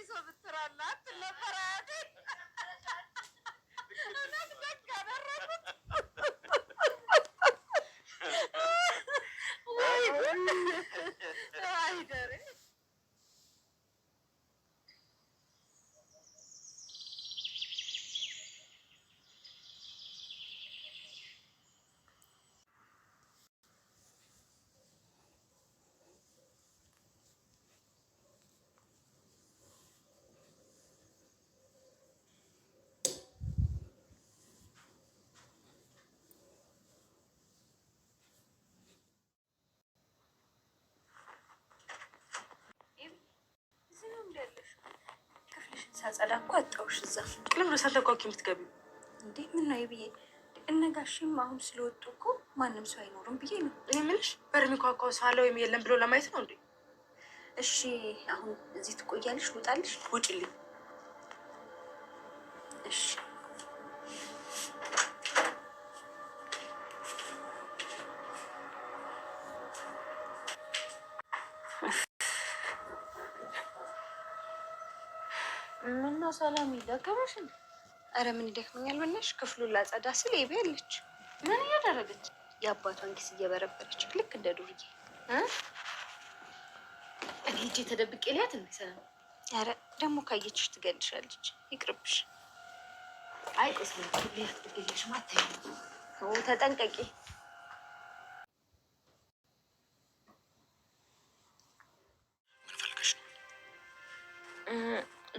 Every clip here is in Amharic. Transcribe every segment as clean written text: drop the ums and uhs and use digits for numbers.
ሰው ብትራላት ለፈራቴ እውነት ደግ አደረኩት። ወይ አይደረ ሳጸዳ እኮ አጣውሽ እዛ። ለምን ሳታውቂ የምትገቢው እንዴ? ምን ነው ብዬ እነጋሽም አሁን ስለወጡ እኮ ማንም ሰው አይኖርም ብዬ ነው። እኔ የምልሽ በር የሚኳኳው ሰው አለ ወይም የለም ብሎ ለማየት ነው እንዴ? እሺ አሁን እዚህ ትቆያለሽ? ልውጣልሽ? ውጭልኝ። እሺ ምነው ሰላም ይደከመሽ? አረ ምን ይደክመኛል ብለሽ ክፍሉን ላጸዳ ስል ይቤ አለች። ምን እያደረገች? የአባቷን ኪስ እየበረበረች ልክ እንደ ዱርዬ። እኔ ሂጅ ተደብቄ ሊያት እንዴ ሰላም? አረ ደግሞ ካየችሽ ትገልሻለች። ይቅርብሽ። አይ ቆስለ ሊያት ትገልሽ ማታይ ነው። ተጠንቀቂ። ምን ፈልገሽ ነው?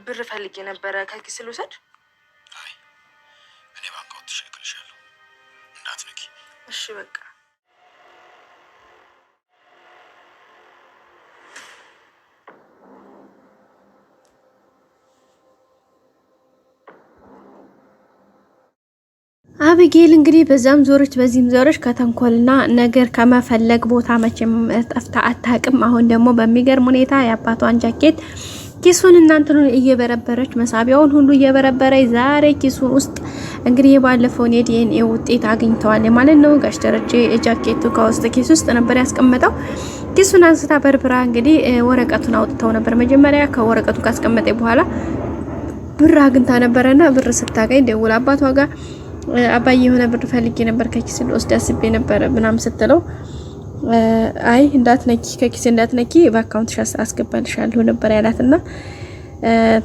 ብር ፈልጌ ነበረ። ከኪስ ልውሰድ? አይ እኔ ባንክ አውጥቼ እልክልሻለሁ፣ እንዳትነኪ። እሺ በቃ አብጌል እንግዲህ በዛም ዞረች በዚህም ዞረች ከተንኮልና ነገር ከመፈለግ ቦታ መቼም ጠፍታ አታውቅም። አሁን ደግሞ በሚገርም ሁኔታ የአባቷን ጃኬት ኪሱን እናንተን እየበረበረች መሳቢያውን ሁሉ እየበረበረች ዛሬ ኪሱን ውስጥ እንግዲህ የባለፈውን የዲኤንኤ ውጤት አግኝተዋል ማለት ነው። ጋሽ ደረጀ ጃኬቱ ከውስጥ ኪስ ውስጥ ነበር ያስቀመጠው። ኪሱን አንስታ በርብራ እንግዲህ ወረቀቱን አውጥተው ነበር። መጀመሪያ ከወረቀቱ ካስቀመጠ በኋላ ብር አግኝታ ነበረና ብር ስታገኝ ደውላ አባቷ ጋር አባዬ የሆነ ብር ፈልጌ ነበር ከኪስ ልወስድ አስቤ ነበር ምናምን ስትለው አይ እንዳትነኪ ከኪስ እንዳትነኪ በአካውንትሽ አስገባልሻለሁ ነበር ያላትና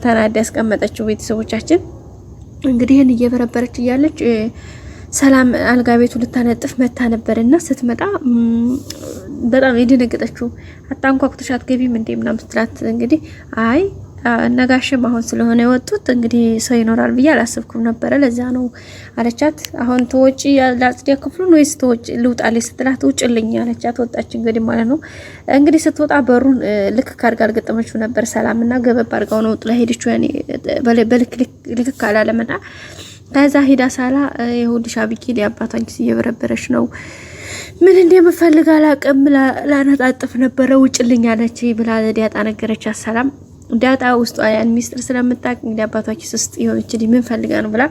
ተናዳ ያስቀመጠችው። ቤተሰቦቻችን እንግዲህ ይሄን እየበረበረች እያለች ሰላም አልጋ ቤቱ ልታነጥፍ መታ ነበርና ስትመጣ በጣም የደነገጠችው አታንኳኩተሽ አትገቢም እንዴ ምናምን ስትላት እንግዲህ አይ ነጋሽም አሁን ስለሆነ የወጡት እንግዲህ ሰው ይኖራል ብዬ አላሰብኩም ነበር ለዛ ነው አለቻት። አሁን ተወጪ ላጽዲያ ክፍሉን ወይስ ተወጪ ልውጣልሽ ስትላት ውጭልኝ አለቻት። ወጣች እንግዲህ ማለት ነው። እንግዲህ ስትወጣ በሩን ልክ ካርጋ አልገጠመችው ነበር ሰላምና ገበብ አርጋው ነው ጥላ ሄደችው። ያኔ ልክ አላለምና ከዛ ሄዳ ሳላ የሁልሽ አብጌል ያባቷን ኪስ እየበረበረች ነው። ምን እንደምፈልግ አላቅም ላነጣጥፍ ነበረ ውጭልኝ አለች ብላ ዲያጣ ነገረቻት ሰላም። ዳጣ ውስጥ ያን ሚስጥር ስለምታውቅ እንግዲህ አባቷ ኪስ ውስጥ ይሆንች ምን ፈልጋ ነው ብላ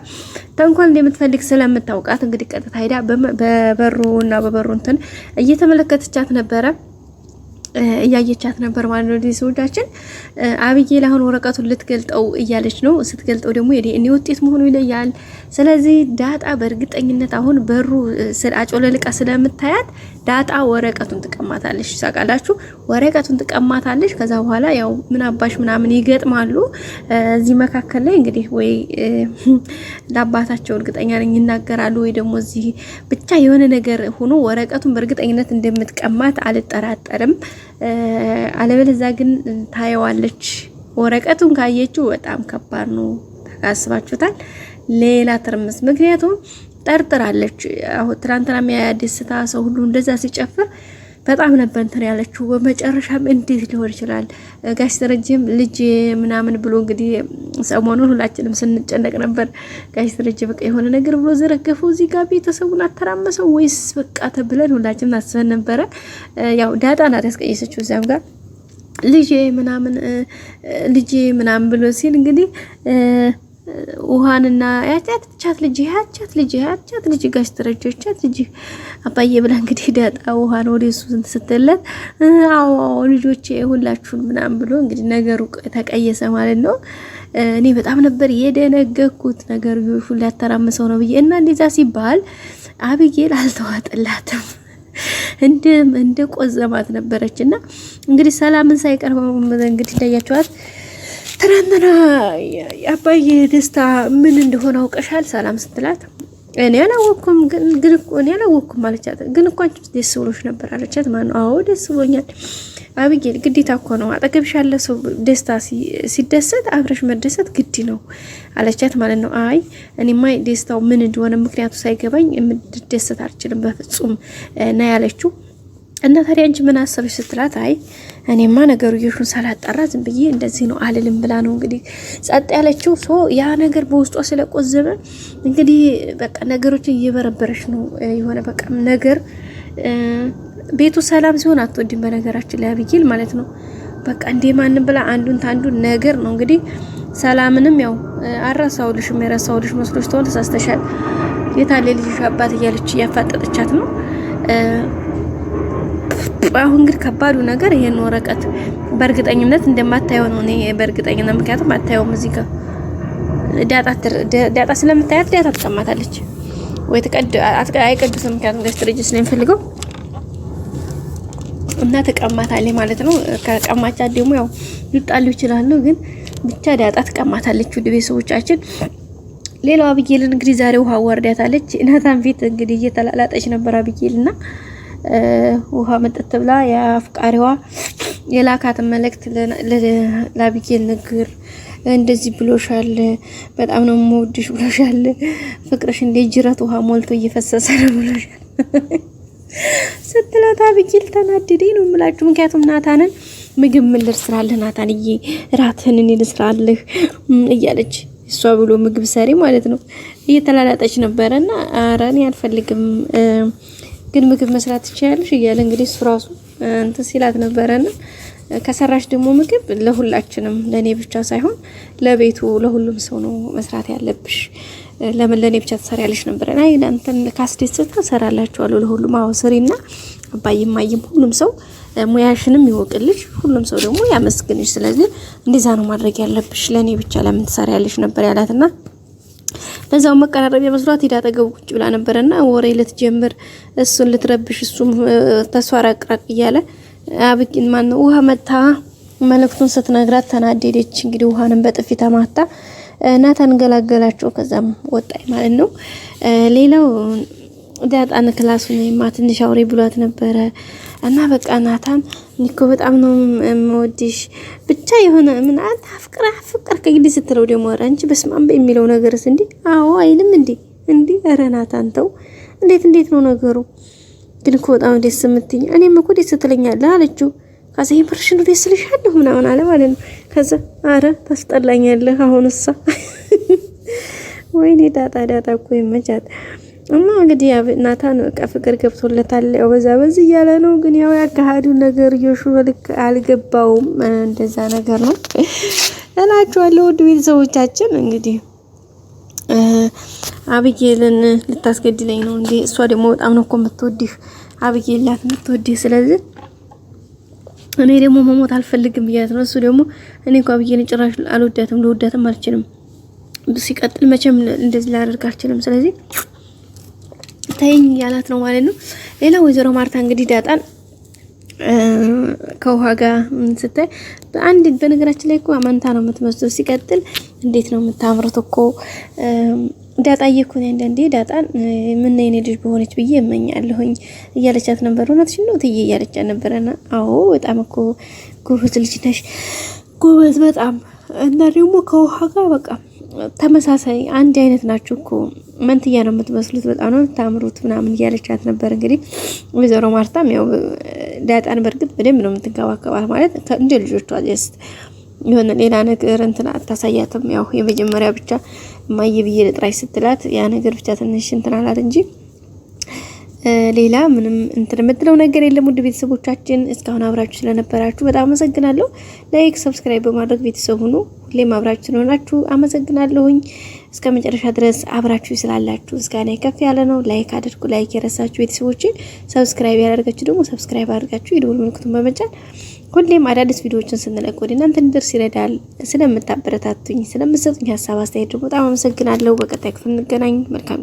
ተንኮል እንደምትፈልግ ስለምታውቃት እንግዲህ ቀጥታ ሄዳ በበሩና በበሩ እንትን እየተመለከተቻት ነበረ። እያየቻት ነበር ማለት ነው። ዲስውዳችን አብጌል አሁን ወረቀቱን ልትገልጠው እያለች ነው። ስትገልጠው ደግሞ የዲኤንኤ ውጤት መሆኑ ይለያል። ስለዚህ ዳጣ በእርግጠኝነት አሁን በሩ አጮለልቃ ስለምታያት ዳጣ ወረቀቱን ትቀማታለች። ሳቃላችሁ ወረቀቱን ትቀማታለች። ከዛ በኋላ ያው ምን አባሽ ምናምን ይገጥማሉ። እዚህ መካከል ላይ እንግዲህ ወይ ለአባታቸው እርግጠኛ ነኝ ይናገራሉ ወይ ደግሞ እዚህ ብቻ የሆነ ነገር ሆኖ ወረቀቱን በእርግጠኝነት እንደምትቀማት አልጠራጠርም። አለበለዚያ ግን ታየዋለች። ወረቀቱን ካየችው በጣም ከባድ ነው። ታስባችሁታል ሌላ ትርምስ። ምክንያቱም ጠርጥራለች። አሁን ትናንትና የሚያደስታ ሰው ሁሉ እንደዛ ሲጨፍር በጣም ነበር እንትን ያለችው። በመጨረሻም እንዴት ሊሆን ይችላል ጋሽ ደረጀም ልጅ ምናምን ብሎ እንግዲህ ሰሞኑን ሁላችንም ስንጨነቅ ነበር። ጋሽ ደረጀ በቃ የሆነ ነገር ብሎ ዘረገፈው እዚህ ጋር ቤተሰቡን አተራመሰው ወይስ በቃ ተብለን ሁላችንም አስበን ነበረ። ያው ዳጣ ናት ያስቀየሰችው እዛም ጋር ልጅ ምናምን ብሎ ሲል እንግዲህ ውሃንና ያቻት ልጅ ጋሽ ተረጆቻት ልጅ አባዬ ብላ እንግዲህ ዳጣ ውሃን ወደ እሱ ስትለት አዎ ልጆቼ ሁላችሁን ምናምን ብሎ እንግዲህ ነገሩ ተቀየሰ ማለት ነው። እኔ በጣም ነበር የደነገኩት ነገር ሁሉ ያተራመሰው ነው ብዬ እና እንደዛ ሲባል አብጌል አልተዋጠላትም እንደ ቆዘማት ነበረችና እንግዲህ ሰላምን ሳይቀርበው እንግዲህ ታያችኋት ትናንትና አባዬ ደስታ ምን እንደሆነ አውቀሻል ሰላም ስትላት እኔ አላወኩም እኔ አላወኩም አለቻት። ግን እኮ አንቺ ደስ ብሎሽ ነበር አለቻት። ማን ነው? አዎ ደስ ብሎኛል አብጌል፣ ግዴታ እኮ ነው አጠገብሽ ያለ ሰው ደስታ ሲደሰት አብረሽ መደሰት ግድ ነው አለቻት ማለት ነው። አይ እኔማ ደስታው ምን እንደሆነ ምክንያቱ ሳይገባኝ ምድደሰት አልችልም በፍጹም ነው ያለችው። እና ታዲያ አንቺ ምን አሰብሽ ስትላት አይ እኔማ ነገሩ ይሹን ሳላጣራ ዝም ብዬ እንደዚህ ነው አልልም ብላ ነው እንግዲህ ጸጥ ያለችው። ያ ነገር በውስጧ ስለቆዘመ እንግዲህ በቃ ነገሮችን እየበረበረች ነው የሆነ በቃ ነገር ቤቱ ሰላም ሲሆን አትወድም በነገራችን ላይ አብጌል ማለት ነው። በቃ እንደ ማን ብላ አንዱን ታንዱ ነገር ነው እንግዲህ ሰላምንም ያው አራሳውልሽም የራሳውልሽ መስሎሽ ተወል ተሳስተሻል የታለ ልጅሽ አባት እያለች ያፋጠጠቻት ነው። አሁን እንግዲህ ከባዱ ነገር ይሄን ወረቀት በእርግጠኝነት እንደማታየው ነው። እኔ በእርግጠኝነት ምክንያቱም አታየውም እዚህ ጋር ዳጣ ስለምታያት ዳጣ ተቀማታለች ወይ አይቀዱትም ምክንያቱም ገስትርጅስ ነው የሚፈልገው እና ተቀማታለች ማለት ነው። ከቀማቻት ደግሞ ያው ይጣሉ ይችላሉ ግን ብቻ ዳጣ ተቀማታለች። ውድ ቤተሰቦቻችን ሌላው አብጌልን እንግዲህ ዛሬ ውሃ ወርዳታለች። ናታን ፊት እንግዲህ እየተላላጠች ነበር አብጌልና ውሃ መጠጥ ብላ ያፍቃሪዋ የላካት መልእክት ለአብጌል ንግር እንደዚህ ብሎሻል በጣም ነው የምወድሽ ብሎሻል ፍቅርሽ እንደ ጅረት ውሃ ሞልቶ እየፈሰሰ ነው ብሎሻል ስትላት አብጌል ተናደደኝ ነው የምላችሁ። ምክንያቱም ናታንን ምግብ ምን ልስራልህ ናታንዬ ራትህን እኔ ልስራልህ እያለች እሷ ብሎ ምግብ ሰሪ ማለት ነው እየተላላጠች ነበርና ኧረ እኔ አልፈልግም ግን ምግብ መስራት ትችያለሽ እያለ እንግዲህ እሱ ራሱ እንትን ሲላት ነበርና ከሰራሽ ደግሞ ምግብ ለሁላችንም ለኔ ብቻ ሳይሆን ለቤቱ ለሁሉም ሰው ነው መስራት ያለብሽ ለምን ለኔ ብቻ ትሰሪያለሽ ነበር? አይ እንትን ካስደስታ ሰራላችኋለሁ ለሁሉም አውስሪና አባይም ማይም ሁሉም ሰው ሙያሽንም ይወቅልሽ ሁሉም ሰው ደግሞ ያመስግንሽ። ስለዚህ እንደዛ ነው ማድረግ ያለብሽ ለኔ ብቻ ለምን ትሰሪያለሽ ነበር ያላትና በዛው መቀራረብ የመስሏት ሄዳ አጠገቡ ቁጭ ብላ ነበርና ወሬ ልትጀምር እሱን ልትረብሽ እሱም ተስዋራቅራቅ እያለ አብቂን ማን ነው ውሃ መታ መልእክቱን ስትነግራት ተናደደች። እንግዲህ ውሃንም በጥፊ ተማታ ናታን ገላገላቸው ከዛም ወጣይ ማለት ነው። ሌላው ዳጣን ክላሱ ነው ትንሽ አውሬ ብሏት ነበረ እና በቃ ናታን ኒኮ በጣም ነው የምወድሽ ብቻ የሆነ ምን አንተ ፍቅር ከግዲ ስትለው ደግሞ አንቺ በስማም በሚለው ነገርስ እንዴ አዎ አይልም እንዴ ኧረ ናታን ተው እንዴት ነው ነገሩ ግን እኮ በጣም ደስ የምትኝ እኔም እኮ ደስ ትለኛለህ አለችው። ከዛ ይምርሽን ደስ ልሻለሁ ምናምን አለ ማለት ነው። ከዛ አረ ታስጠላኛለህ አሁንሳ ወይኔ ዳጣ እኮ ይመቻት እና እንግዲህ ናታን በቃ ፍቅር ገብቶለታል ያው በዛ እያለ ነው። ግን ያው ያካሃዱ ነገር ይሹልክ አልገባውም እንደዛ ነገር ነው እላችኋለሁ። ውድ ቤተሰቦቻችን እንግዲህ አብጌልን ልታስገድለኝ ነው እንዴ? እሷ ደግሞ በጣም ነው እኮ የምትወድህ አብጌል ላት የምትወድህ ስለዚህ እኔ ደግሞ መሞት አልፈልግም ብያት ነው። እሱ ደግሞ እኔ እንኳን አብጌልን ጭራሽ አልወዳትም ልወዳትም አልችልም ሲቀጥል መቼም እንደዚህ ላደርግ አልችልም ስለዚህ ታይኝ ያላት ነው ማለት ነው። ሌላ ወይዘሮ ማርታ እንግዲህ ዳጣን ከውሃ ጋር ስታይ አንድ በነገራችን ላይ እኮ አማንታ ነው የምትመስለው። ሲቀጥል እንዴት ነው የምታምሩት እኮ ዳጣዬ እኮ ነው እንደንዴ ዳጣን ምን ነኝ ልጅ በሆነች ብዬ እመኛለሁኝ እያለቻት ነበር። እውነትሽን ነው ትዬ እያለቻት ነበርና አዎ በጣም እኮ ጎበዝ ልጅ ነሽ ጎበዝ በጣም እና ደግሞ ከውሃ ጋር በቃ ተመሳሳይ አንድ አይነት ናችሁ እኮ መንትያ ነው የምትመስሉት በጣም ነው ታምሩት ምናምን እያለቻት ነበር። እንግዲህ ወይዘሮ ማርታም ያው ዳጣን በርግጥ በደንብ ነው የምትንከባከባት ማለት እንደ ልጆቿ ጀስት የሆነ ሌላ ነገር እንትና አታሳያትም። ያው የመጀመሪያ ብቻ ማየ ብዬ ለጥራይ ስትላት ያ ነገር ብቻ ትንሽ እንትና አላት እንጂ ሌላ ምንም እንትን የምትለው ነገር የለም። ውድ ቤተሰቦቻችን እስካሁን አብራችሁ ስለነበራችሁ በጣም አመሰግናለሁ። ላይክ ሰብስክራይብ በማድረግ ቤተሰብ ሁኑ። ሁሌም አብራችሁ ሆናችሁ አመሰግናለሁኝ። እስከ መጨረሻ ድረስ አብራችሁ ስላላችሁ ምስጋና ከፍ ያለ ነው። ላይክ አድርጉ። ላይክ የረሳችሁ ቤተሰቦች ሰብስክራይብ ያደርጋችሁ ደግሞ ሰብስክራይብ አድርጋችሁ የደወል ምልክቱን በመጫን ሁሌም አዳዲስ ቪዲዮዎችን ስንለቅ ወደ እናንተ እንድደርስ ይረዳል። ስለምታበረታቱኝ ስለምትሰጡኝ ሀሳብ አስተያየት ደግሞ በጣም አመሰግናለሁ። በቀጣይ ክፍል እንገናኝ። መልካም